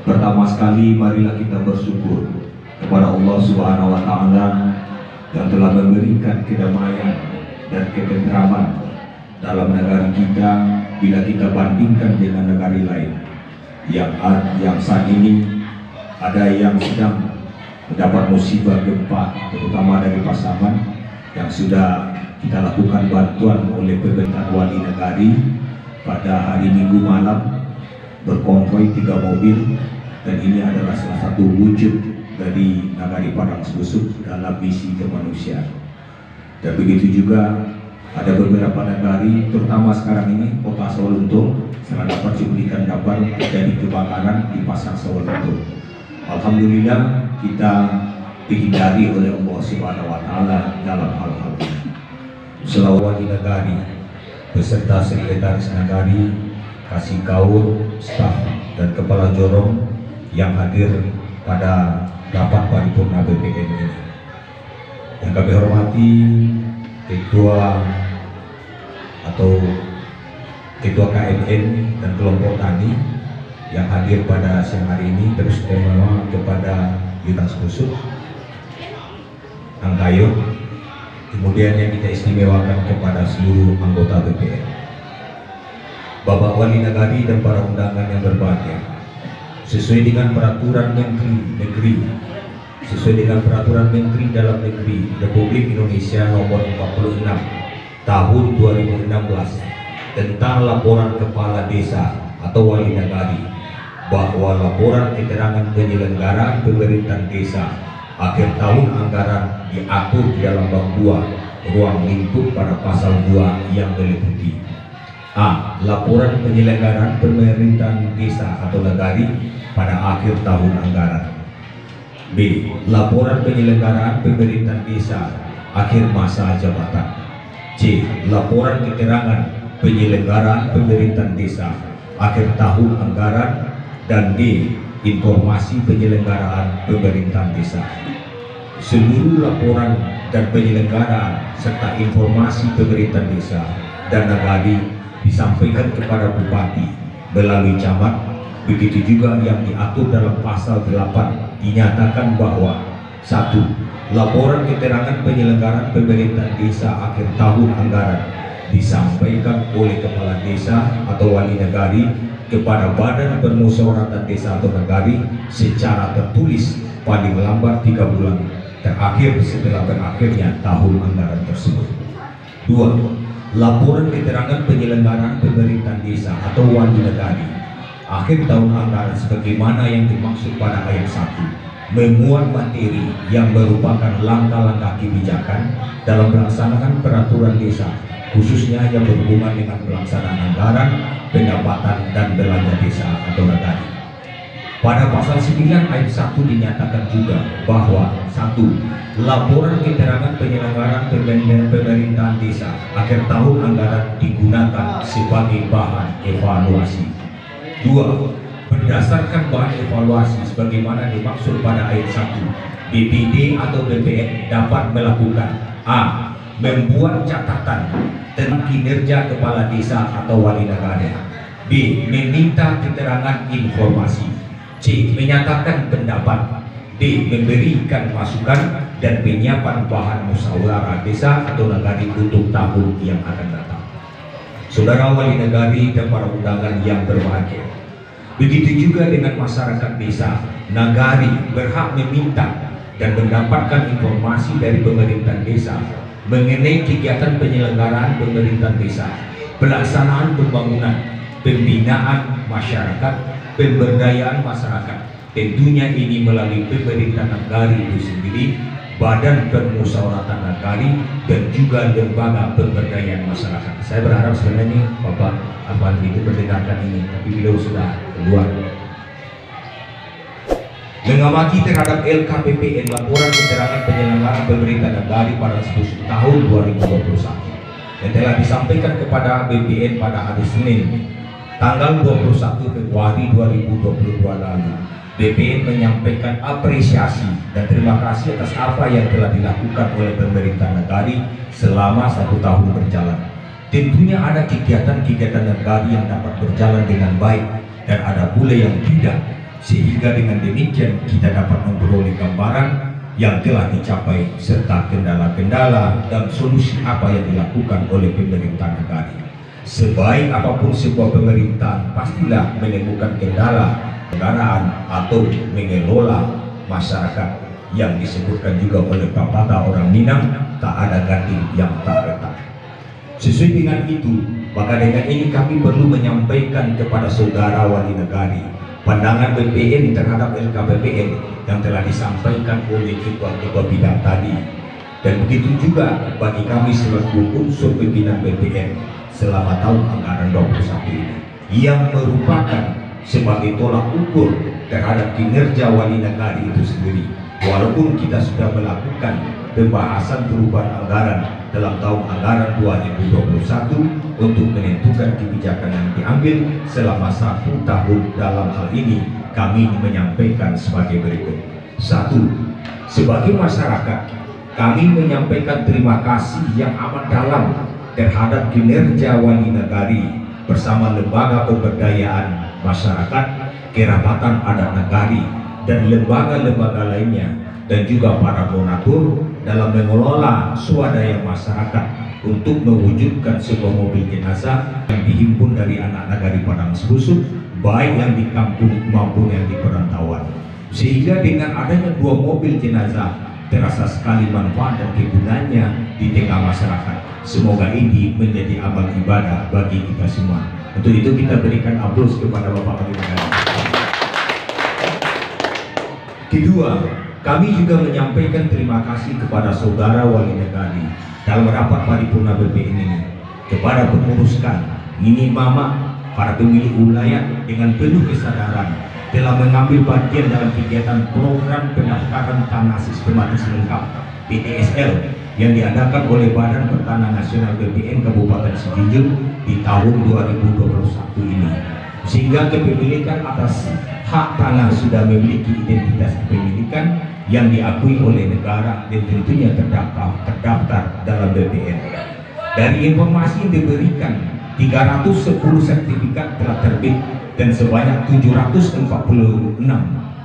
Pertama sekali marilah kita bersyukur kepada Allah Subhanahu wa taala yang telah memberikan kedamaian dan ketentraman dalam negara kita bila kita bandingkan dengan negara lain yang saat ini ada yang sedang mendapat musibah gempa, terutama dari Pasaman, yang sudah kita lakukan bantuan oleh pemerintah wali negari pada hari Minggu malam berkonvoi 3 mobil, dan ini adalah salah satu wujud dari Nagari Padang Sebusuk dalam misi kemanusiaan. Dan begitu juga ada beberapa nagari, terutama sekarang ini Kota Sawalunto, setelah dapat cuplikan gambar terjadi kebakaran di Pasar Sawalunto. Alhamdulillah kita dihindari oleh Allah Subhanahu wa taala dalam hal-hal ini. Selawati Nagari beserta sekretaris Nagari, kasih kaur, staf dan kepala jorong yang hadir pada rapat paripurna BPN ini. Yang kami hormati Ketua KMN dan kelompok tani yang hadir pada siang hari ini, terus istimewa kepada Yudan Sebusuk, Angkayo, kemudian yang kita istimewakan kepada seluruh anggota BPN, Bapak Wali Nagari dan para undangan yang berbahagia. Sesuai dengan peraturan Menteri Dalam Negeri Republik Indonesia nomor 46 tahun 2016 tentang laporan kepala desa atau wali nagari, bahwa laporan keterangan penyelenggaraan pemerintahan desa akhir tahun anggaran diatur di dalam bab 2 ruang lingkup pada pasal 2 yang meliputi: A. Laporan penyelenggaraan pemerintahan desa atau nagari pada akhir tahun anggaran. B. Laporan penyelenggaraan pemerintahan desa akhir masa jabatan. C. Laporan keterangan penyelenggaraan pemerintahan desa akhir tahun anggaran. Dan D. Informasi penyelenggaraan pemerintahan desa. Seluruh laporan dan penyelenggaraan serta informasi pemerintahan desa dan nagari disampaikan kepada Bupati melalui camat. Begitu juga yang diatur dalam pasal 8 dinyatakan bahwa 1. Laporan keterangan penyelenggaraan pemerintahan desa akhir tahun anggaran disampaikan oleh kepala desa atau wali nagari kepada Badan Permusyawaratan Desa atau Nagari secara tertulis paling lambat 3 bulan terakhir setelah berakhirnya tahun anggaran tersebut. 2. Laporan keterangan penyelenggaraan pemerintahan desa atau wali nagari akhir tahun anggaran sebagaimana yang dimaksud pada ayat 1 memuat materi yang merupakan langkah-langkah kebijakan dalam melaksanakan peraturan desa, khususnya yang berhubungan dengan pelaksanaan anggaran, pendapatan dan belanja desa atau nagari. Pada pasal 9 ayat 1 dinyatakan juga bahwa 1. Laporan keterangan penyelenggaraan pemerintahan desa akhir tahun anggaran digunakan sebagai bahan evaluasi. 2. Berdasarkan bahan evaluasi sebagaimana dimaksud pada ayat 1, BPD atau BPN dapat melakukan: A. Membuat catatan tentang kinerja kepala desa atau wali nagari. B. Meminta keterangan informasi. C. Menyatakan pendapat. D. Memberikan masukan dan penyiapan bahan musyawarah desa atau nagari untuk tahun yang akan datang. Saudara wali nagari dan para undangan yang berbahagia, begitu juga dengan masyarakat desa, nagari berhak meminta dan mendapatkan informasi dari pemerintah desa mengenai kegiatan penyelenggaraan pemerintahan desa, pelaksanaan pembangunan, pembinaan masyarakat, pemberdayaan masyarakat. Tentunya ini melalui pemerintah nagari itu sendiri, Badan Permusyawaratan Nagari, dan juga lembaga pemberdayaan masyarakat. Saya berharap sebenarnya Bapak Afandi itu mendengarkan ini, tapi beliau sudah keluar. Mengamati terhadap LKPPN, laporan keterangan penyelenggaraan pemerintah nagari pada tahun 2021 yang telah disampaikan kepada BPN pada hari Senin tanggal 21 Februari 2022 lalu. BPN menyampaikan apresiasi dan terima kasih atas apa yang telah dilakukan oleh pemerintah nagari selama 1 tahun berjalan. Tentunya ada kegiatan-kegiatan nagari yang dapat berjalan dengan baik dan ada pula yang tidak. sehingga dengan demikian kita dapat memperoleh gambaran yang telah dicapai serta kendala-kendala dan solusi apa yang dilakukan oleh pemerintah negara. Sebaik apapun sebuah pemerintahan pastilah menemukan kendala kendaraan atau mengelola masyarakat yang disebutkan juga oleh pepatah orang Minang, tak ada ganti yang tak retak. Sesuai dengan itu, maka dengan ini kami perlu menyampaikan kepada saudara wali negari pandangan BPN terhadap LKPPN yang telah disampaikan oleh ketua-ketua bidang tadi, dan begitu juga bagi kami selaku unsur pimpinan BPN selama tahun anggaran 21 ini, yang merupakan sebagai tolak ukur terhadap kinerja wali negari itu sendiri. Walaupun kita sudah melakukan pembahasan perubahan anggaran dalam tahun anggaran 2021 untuk menentukan kebijakan yang diambil selama 1 tahun, dalam hal ini kami menyampaikan sebagai berikut. 1. Sebagai masyarakat, kami menyampaikan terima kasih yang amat dalam terhadap kinerja wali negari bersama lembaga pemberdayaan masyarakat, kerabatan adat negari, dan lembaga-lembaga lainnya, dan juga para donatur dalam mengelola swadaya masyarakat untuk mewujudkan sebuah mobil jenazah yang dihimpun dari anak negari Padang Sebusuk, baik yang di kampung maupun yang di perantauan. Sehingga dengan adanya 2 mobil jenazah terasa sekali manfaat dan kegunaannya di tengah masyarakat. Semoga ini menjadi amal ibadah bagi kita semua. Untuk itu kita berikan aplaus kepada Bapak Wali Negari. Kedua, kami juga menyampaikan terima kasih kepada saudara wali negari dalam rapat paripurna BPN ini, kepada penguruskan, Nini Mama, para pemilik wilayah dengan penuh kesadaran telah mengambil bagian dalam kegiatan program pendaftaran tanah sistematis lengkap PTSL yang diadakan oleh Badan Pertanahan Nasional BPN Kabupaten Sijunjung di tahun 2021 ini, sehingga kepemilikan atas hak tanah sudah memiliki identitas kepemilikan yang diakui oleh negara dan tentunya terdaftar dalam BPN. Dari informasi yang diberikan, 310 sertifikat telah terbit dan sebanyak 746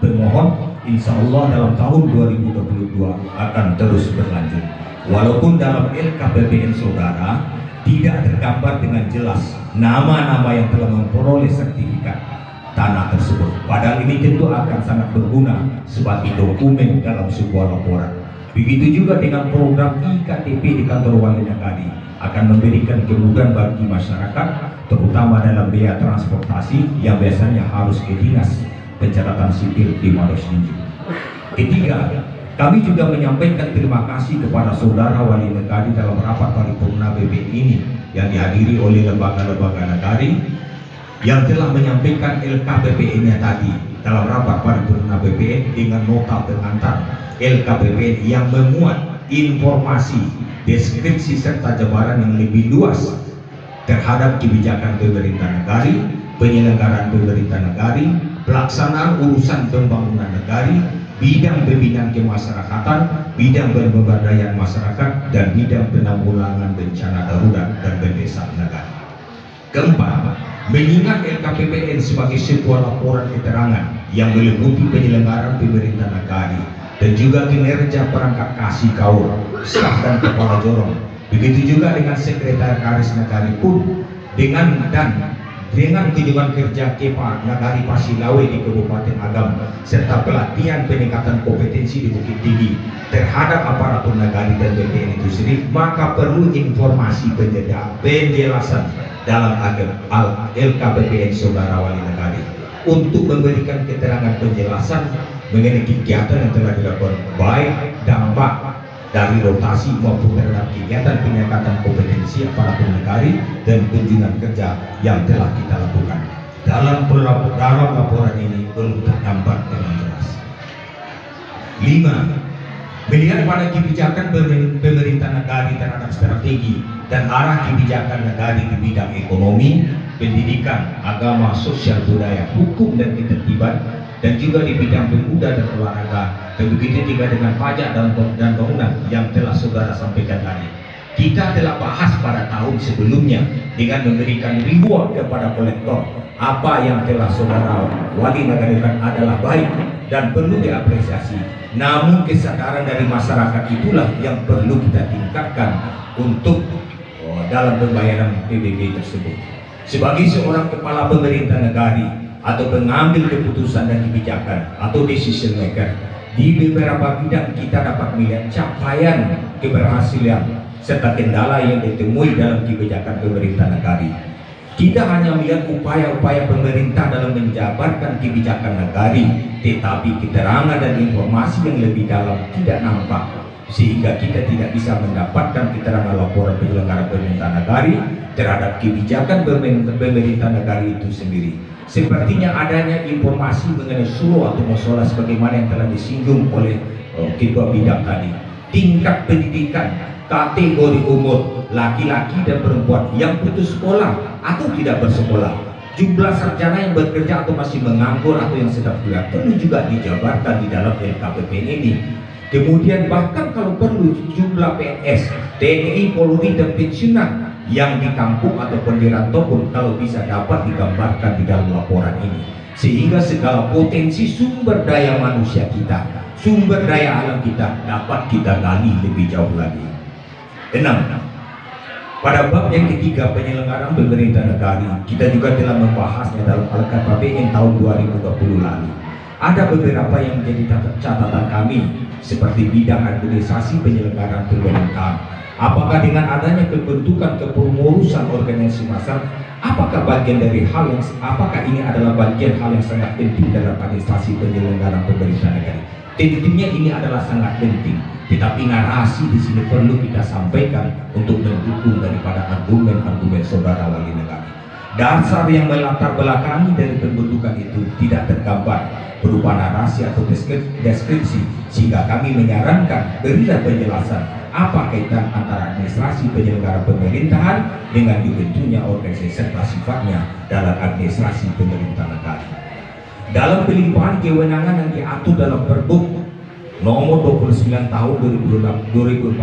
pemohon insya Allah dalam tahun 2022 akan terus berlanjut. Walaupun dalam LKPPN saudara tidak tergambar dengan jelas nama-nama yang telah memperoleh sertifikat tanah tersebut, padahal ini tentu akan sangat berguna sebagai dokumen dalam sebuah laporan. Begitu juga dengan program IKTP di kantor wali negari akan memberikan kemudahan bagi masyarakat, terutama dalam biaya transportasi yang biasanya harus ke dinas pencatatan sipil di Marosniji. Ketiga, kami juga menyampaikan terima kasih kepada saudara wali negari dalam rapat paripurna BPN ini yang dihadiri oleh lembaga-lembaga negari yang telah menyampaikan LKPPN-nya tadi dalam rapat paripurna BPN dengan nota pengantar LKPPN yang memuat informasi, deskripsi serta jabaran yang lebih luas terhadap kebijakan pemerintah negari, penyelenggaraan pemerintah negari, pelaksanaan urusan pembangunan negari, bidang pembinaan kemasyarakatan, bidang pemberdayaan masyarakat, dan bidang penanggulangan bencana darurat dan perdesaan negara. Keempat, mengingat LKPPN sebagai sebuah laporan keterangan yang meliputi penyelenggaraan pemerintah negara dan juga kinerja perangkat kasih kaur, staf dan kepala jorong, begitu juga dengan sekretaris negara pun dengan kunjungan kerja KEPA Nagari Pasilawe di Kabupaten Agam serta pelatihan peningkatan kompetensi di Bukit Tinggi terhadap aparatur negara dan BPN itu sendiri, maka perlu informasi penjelasan dalam LKPPN saudara wali negara untuk memberikan keterangan penjelasan mengenai kegiatan yang telah dilakukan, baik dampak dari rotasi maupun terhadap kegiatan peningkatan kompetensi aparatur negara dan kunjungan kerja yang telah kita lakukan. Dalam laporan ini belum tergambar dengan jelas. 5. Melihat pada kebijakan pemerintah negara terhadap strategi dan arah kebijakan negara di bidang ekonomi, pendidikan, agama, sosial, budaya, hukum dan ketertiban, dan juga di bidang pemuda dan olahraga, dan begitu juga dengan pajak dan bangunan yang telah saudara sampaikan tadi. Kita telah bahas pada tahun sebelumnya dengan memberikan reward kepada kolektor. Apa yang telah saudara wali negarakan adalah baik dan perlu diapresiasi. Namun kesadaran dari masyarakat itulah yang perlu kita tingkatkan untuk dalam pembayaran PBB tersebut. Sebagai seorang kepala pemerintah negara atau pengambil keputusan dan kebijakan atau decision maker, di beberapa bidang kita dapat melihat capaian keberhasilan serta kendala yang ditemui dalam kebijakan pemerintah negara. Kita hanya melihat upaya-upaya pemerintah dalam menjabarkan kebijakan negara, tetapi keterangan dan informasi yang lebih dalam tidak nampak, sehingga kita tidak bisa mendapatkan keterangan laporan penyelenggara pemerintah negara terhadap kebijakan pemerintah negara itu sendiri. Sepertinya adanya informasi mengenai suruh atau masalah sebagaimana yang telah disinggung oleh ketua bidang tadi. Tingkat pendidikan, kategori umur, laki-laki dan perempuan yang putus sekolah atau tidak bersekolah, jumlah sarjana yang bekerja atau masih menganggur atau yang sedang kuliah perlu juga dijabarkan di dalam LKPPN ini. Kemudian bahkan kalau perlu jumlah PNS, TNI, Polri dan pensiunan yang di kampung ataupun di rantau pun kalau bisa dapat digambarkan di dalam laporan ini, sehingga segala potensi sumber daya manusia kita, sumber daya alam kita dapat kita gali lebih jauh lagi. 6. Pada bab yang ketiga, penyelenggaraan pemerintah negara, kita juga telah membahasnya dalam LKPPN tahun 2020 lalu. Ada beberapa yang menjadi catatan kami, seperti bidang administrasi penyelenggaraan pemerintahan. Apakah dengan adanya kebentukan kepengurusan organisasi massa, apakah bagian dari apakah ini adalah bagian hal yang sangat penting dalam administrasi penyelenggaraan pemerintah negara? Tentunya ini adalah sangat penting, tetapi narasi di sini perlu kita sampaikan untuk mendukung daripada argumen-argumen saudara wali negara. Dasar yang melatar belakangi dari pembentukan itu tidak tergambar berupa narasi atau deskripsi, sehingga kami menyarankan berilah penjelasan apa kaitan antara administrasi penyelenggaraan pemerintahan dengan dibentuknya organisasi serta sifatnya dalam administrasi pemerintah negara. Dalam pelimpahan kewenangan yang diatur dalam Perbuk nomor 29 tahun 2014,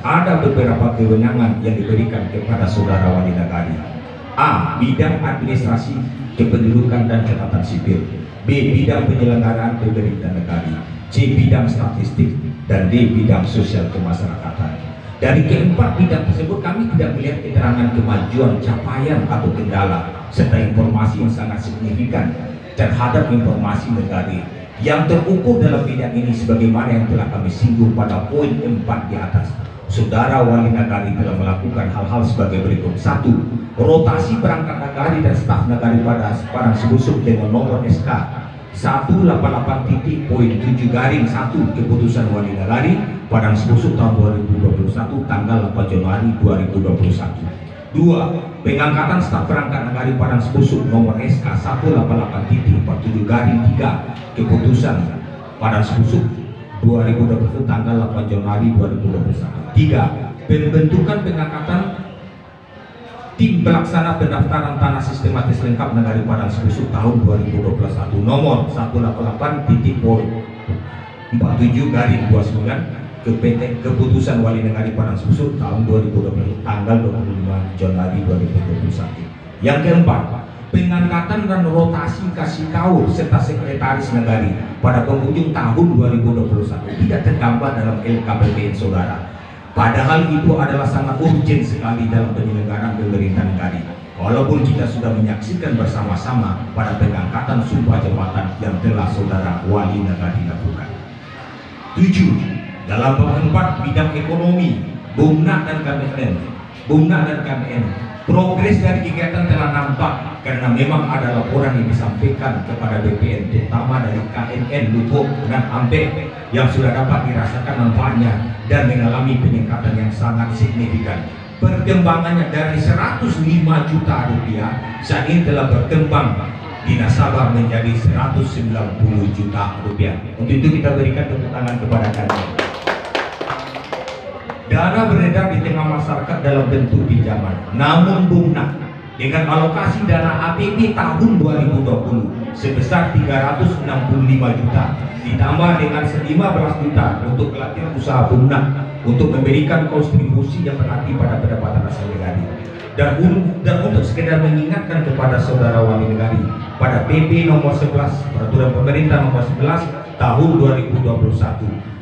ada beberapa kewenangan yang diberikan kepada saudara wali negara. A. Bidang administrasi kependudukan dan catatan sipil. B. Bidang penyelenggaraan pemerintah negara. C. Bidang statistik. Dan D. Bidang sosial kemasyarakatan. Dari keempat bidang tersebut kami tidak melihat keterangan kemajuan, capaian atau kendala serta informasi yang sangat signifikan terhadap informasi negara yang terukur dalam bidang ini sebagaimana yang telah kami singgung pada poin 4 di atas. Saudara wali negara telah melakukan hal-hal sebagai berikut. 1. Rotasi perangkat negara dan staf negara pada Padang Sebusuk dengan nomor SK 188.7/1 keputusan wali negara Padang Sebusuk tahun 2021 tanggal 8 Januari 2021. 2. Pengangkatan staf perangkat negara Padang Sebusuk nomor SK 188.47/3 keputusan Padang Sebusuk 2021 tanggal 8 Januari 2021. 3. Pembentukan pengangkatan tim pelaksana pendaftaran tanah sistematis lengkap negara Padang Sebusuk tahun 2021 nomor 188.47/29 keputusan wali negara Padang Sebusuk tahun 2020 tanggal 25 Januari 2021. Yang keempat, pengangkatan dan rotasi kasih kaur serta sekretaris negara pada penghujung tahun 2021 tidak tergambar dalam LKPPN saudara. Padahal itu adalah sangat urgent sekali dalam penyelenggaraan pemerintah negara. Walaupun kita sudah menyaksikan bersama-sama pada pengangkatan sumpah jabatan yang telah saudara wali negara lakukan. 7. Dalam bab 4 bidang ekonomi, BUMNA dan KMN, progres dari kegiatan telah nampak karena memang ada laporan yang disampaikan kepada BPN terutama dari KNN, Lubuk dan Ampek yang sudah dapat dirasakan manfaatnya dan mengalami peningkatan yang sangat signifikan. Perkembangannya dari 105 juta rupiah saat ini telah berkembang di nasabah menjadi 190 juta rupiah. Untuk itu kita berikan tepuk tangan kepada kalian. Dana beredar di tengah masyarakat dalam bentuk pinjaman, namun BUMNA dengan alokasi dana APB tahun 2020 sebesar 365 juta, ditambah dengan 15 juta untuk pelatihan usaha Bumna untuk memberikan kontribusi yang berarti pada pendapatan asal negara. Dan untuk sekedar mengingatkan kepada saudara wali negari, pada PP nomor 11 peraturan pemerintah nomor 11 tahun 2021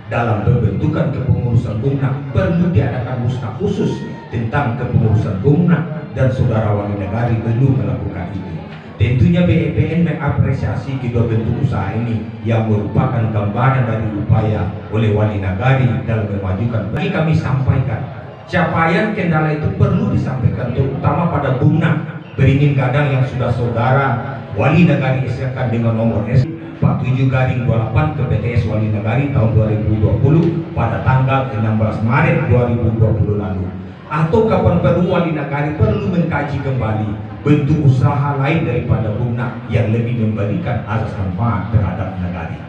dalam pembentukan kepengurusan Bumna perlu diadakan musnah khusus tentang kepengurusan Bumna, dan saudara wali negari belum melakukan itu. Tentunya BEPN mengapresiasi kedua bentuk usaha ini yang merupakan gambaran dari upaya oleh wali negari dalam memajukan. Bagi kami sampaikan, capaian kendala itu perlu disampaikan terutama pada Bumna beringin gadang yang sudah saudara wali negari isyaratkan dengan nomor S47/28 ke PTS Wali Negari tahun 2020 pada tanggal 16 Maret 2020 lalu. Atau kapan perlu wali negari perlu mengkaji kembali bentuk usaha lain daripada Bumna yang lebih memberikan asas manfaat terhadap negara.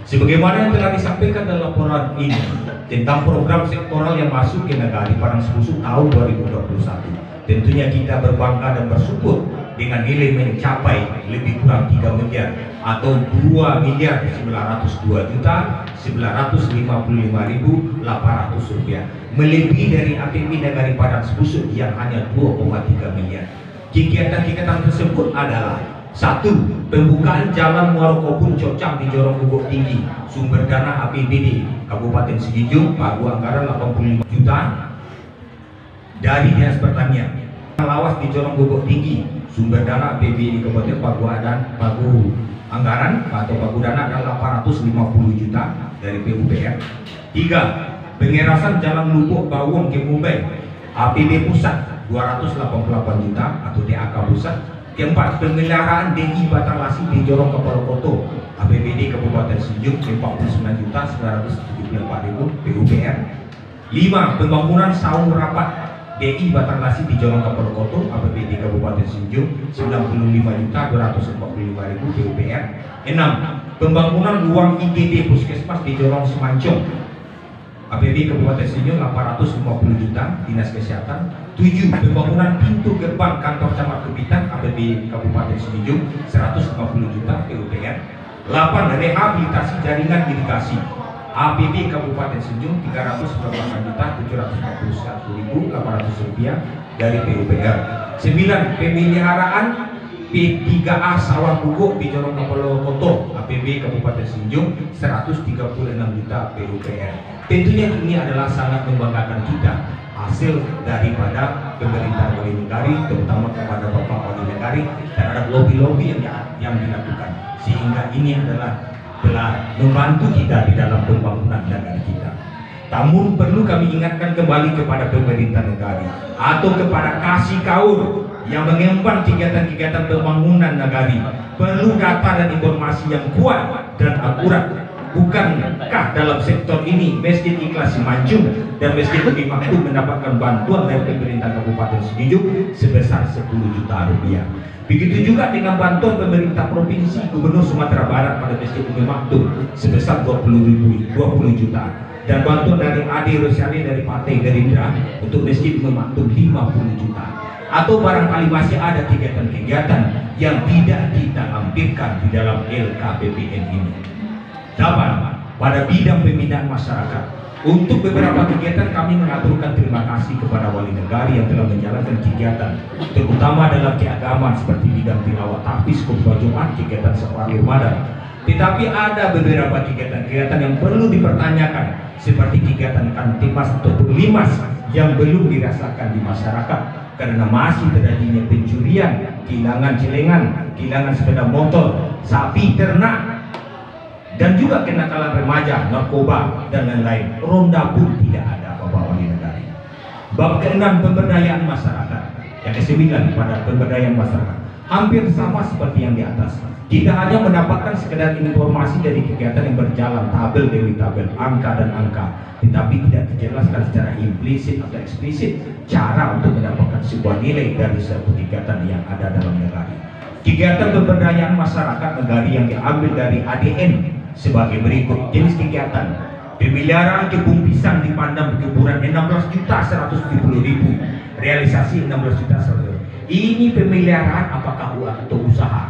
Sebagaimana yang telah disampaikan dalam laporan ini tentang program sektoral yang masuk ke negara Padang Sepusuk tahun 2021, tentunya kita berbangga dan bersyukur dengan nilai mencapai lebih kurang 3 miliar atau 2.902.955.800 rupiah, melebihi dari APB negara Padang Sepusuk yang hanya 2,3 miliar. Kegiatan-kegiatan tersebut adalah: 1. Pembukaan Jalan Muarokobun Cocang di Jorong Guguk Tinggi, sumber dana APBD Kabupaten Sijujung, pagu anggaran 85 juta dari Dinas Pertanian. Lawas di Jorong Guguk Tinggi, sumber dana APBD Kabupaten pagu anggaran atau pagu dana adalah 850 juta dari PUPR. 3. Pengerasan Jalan Lubuk Bawung ke Mumbai, APB pusat 288 juta atau DAK pusat. Keempat, pemeliharaan DI Batang Lasi di Jorong Kapalokoto, APBD Kabupaten Sijujung 49.974.000 PUPR. 5. Pembangunan saung rapat DI Batang Lasi di Jorong Kapalokoto, APBD Kabupaten Sijujung 95.245.000 PUPR. 6. Pembangunan ruang IGD Puskesmas di Jorong Semancong, APBD Kabupaten Sijujung 850 juta Dinas Kesehatan. 7. Pembangunan pintu gerbang kantor camat Kepitan, APBD Kabupaten Sijujung 150 juta PUPR. 8. Rehabilitasi jaringan irigasi, APB Kabupaten Sijujung 398.741.800 rupiah dari PUPR. 9. Pemeliharaan P3A Sawah Guguk di Jorong Kapalokoto, APB Kabupaten Sijujung 136 juta PUPR. Tentunya ini adalah sangat membanggakan kita, hasil daripada pemerintah wali negari, terutama kepada Bapak Wali Negari terhadap lobby-lobby yang dilakukan, sehingga ini adalah telah membantu kita di dalam pembangunan negara kita. Namun perlu kami ingatkan kembali kepada pemerintah negara atau kepada kasih kaur yang mengemban kegiatan-kegiatan pembangunan negari, perlu data dan informasi yang kuat dan akurat. Bukankah dalam sektor ini Masjid Ikhlas Semanjung dan Masjid Bukit Maktum mendapatkan bantuan dari pemerintah Kabupaten Sijujung sebesar 10 juta rupiah. Begitu juga dengan bantuan pemerintah Provinsi Gubernur Sumatera Barat pada Masjid Bukit Maktum sebesar 20 juta, dan bantuan dari Ade Rosiade dari Partai Gerindra untuk Masjid Bukit Maktum 50 juta. Atau barangkali masih ada kegiatan-kegiatan yang tidak kita lampirkan di dalam LKPPN ini. 8. Pada bidang pembinaan masyarakat, untuk beberapa kegiatan kami mengaturkan terima kasih kepada wali negara yang telah menjalankan kegiatan, terutama dalam keagamaan seperti bidang tilawah tahfiz, khutbah Jumat, kegiatan safari Ramadan. Tetapi ada beberapa kegiatan-kegiatan yang perlu dipertanyakan, seperti kegiatan kantimas atau limas yang belum dirasakan di masyarakat karena masih terjadinya pencurian, kehilangan celengan, kehilangan sepeda motor, sapi ternak, dan juga kenakalan remaja, narkoba, dan lain-lain. Ronda pun tidak ada, Bapak Wali Negara. Bab ke-6, pemberdayaan masyarakat. Yang ke-9 pada pemberdayaan masyarakat, hampir sama seperti yang di atas. Kita hanya mendapatkan sekedar informasi dari kegiatan yang berjalan, tabel demi tabel, angka dan angka, tetapi tidak dijelaskan secara implisit atau eksplisit cara untuk mendapatkan sebuah nilai dari suatu kegiatan yang ada dalam negara. Kegiatan pemberdayaan masyarakat negara yang diambil dari ADN sebagai berikut jenis kegiatan: pemeliharaan kebun pisang di Pandang Keburan 16.170.000, realisasi 16 juta. Ini pemeliharaan apakah atau usaha?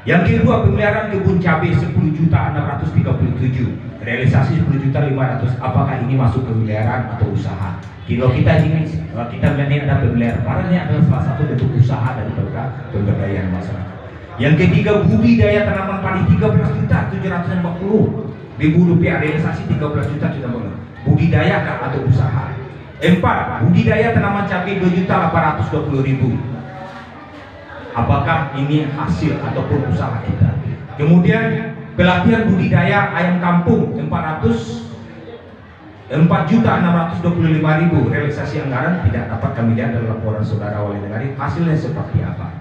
Yang kedua, pemeliharaan kebun cabai 10.637, realisasi 10.500. Apakah ini masuk pemeliharaan atau usaha? Kalau kita melihat ada pemeliharaan, karena ini adalah salah satu bentuk usaha dari pemberdayaan masyarakat. Yang ketiga, budidaya tanaman padi 13.740.000 rupiah, realisasi 13.740.000. Budidaya atau usaha. 4. Budidaya tanaman cabai 2.820.000. Apakah ini hasil ataupun usaha kita? Kemudian pelatihan budidaya ayam kampung 4.625.000, realisasi anggaran tidak dapat kami lihat dalam laporan saudara wali negara. Hasilnya seperti apa?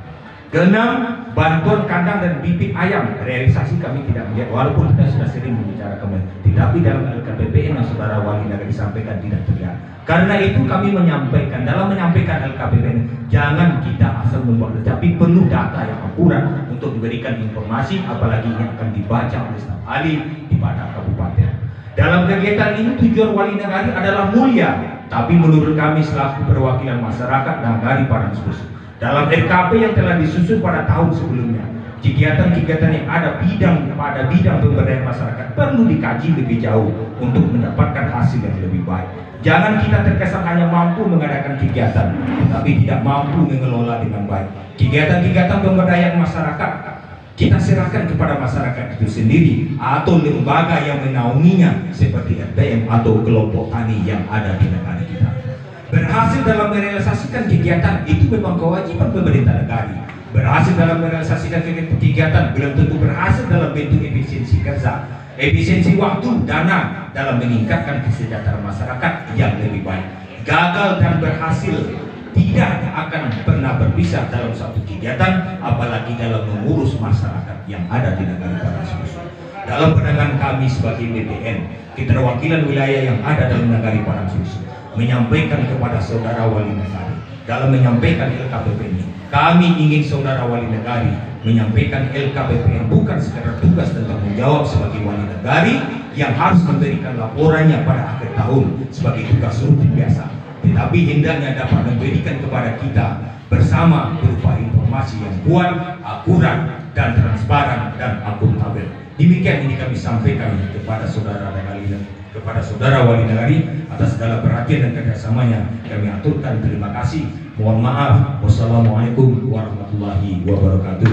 Keenam, bantuan kandang dan bibit ayam, realisasi kami tidak melihat, walaupun kita sudah sering membicarakan, tetapi dalam LKPPN yang saudara wali negara disampaikan tidak terlihat. Karena itu kami menyampaikan, dalam menyampaikan LKPPN, jangan kita asal membuat, tapi perlu data yang akurat untuk diberikan informasi, apalagi ini akan dibaca oleh staf ahli di pada kabupaten. Dalam kegiatan ini tujuan wali negara adalah mulia, tapi menurut kami selaku perwakilan masyarakat Nagari Parangsusu, dalam RKP yang telah disusun pada tahun sebelumnya, kegiatan-kegiatan yang ada pada bidang pemberdayaan masyarakat perlu dikaji lebih jauh untuk mendapatkan hasil yang lebih baik. Jangan kita terkesan hanya mampu mengadakan kegiatan, tapi tidak mampu mengelola dengan baik. Kegiatan-kegiatan pemberdayaan masyarakat kita serahkan kepada masyarakat itu sendiri atau lembaga yang menaunginya seperti RPM atau kelompok tani yang ada di negara kita. Berhasil dalam merealisasikan kegiatan itu memang kewajiban pemerintah negara. Berhasil dalam merealisasikan kegiatan belum tentu berhasil dalam bentuk efisiensi kerja, efisiensi waktu, dana dalam meningkatkan kesejahteraan masyarakat yang lebih baik. Gagal dan berhasil tidak akan pernah berpisah dalam satu kegiatan, apalagi dalam mengurus masyarakat yang ada di negara Parangsusu. Dalam pandangan kami sebagai BPN, keterwakilan wilayah yang ada dalam negara Parangsusu, menyampaikan kepada saudara wali negara dalam menyampaikan LKPPN ini, kami ingin saudara wali negara menyampaikan LKPPN bukan sekedar tugas dan tanggung jawab sebagai wali negara yang harus memberikan laporannya pada akhir tahun sebagai tugas rutin biasa, tetapi hendaknya dapat memberikan kepada kita bersama berupa informasi yang kuat, akurat, dan transparan dan akuntabel. Demikian ini kami sampaikan kepada saudara wali negara atas segala perhatian dan kerjasamanya. Kami aturkan terima kasih. Mohon maaf. Wassalamualaikum warahmatullahi wabarakatuh.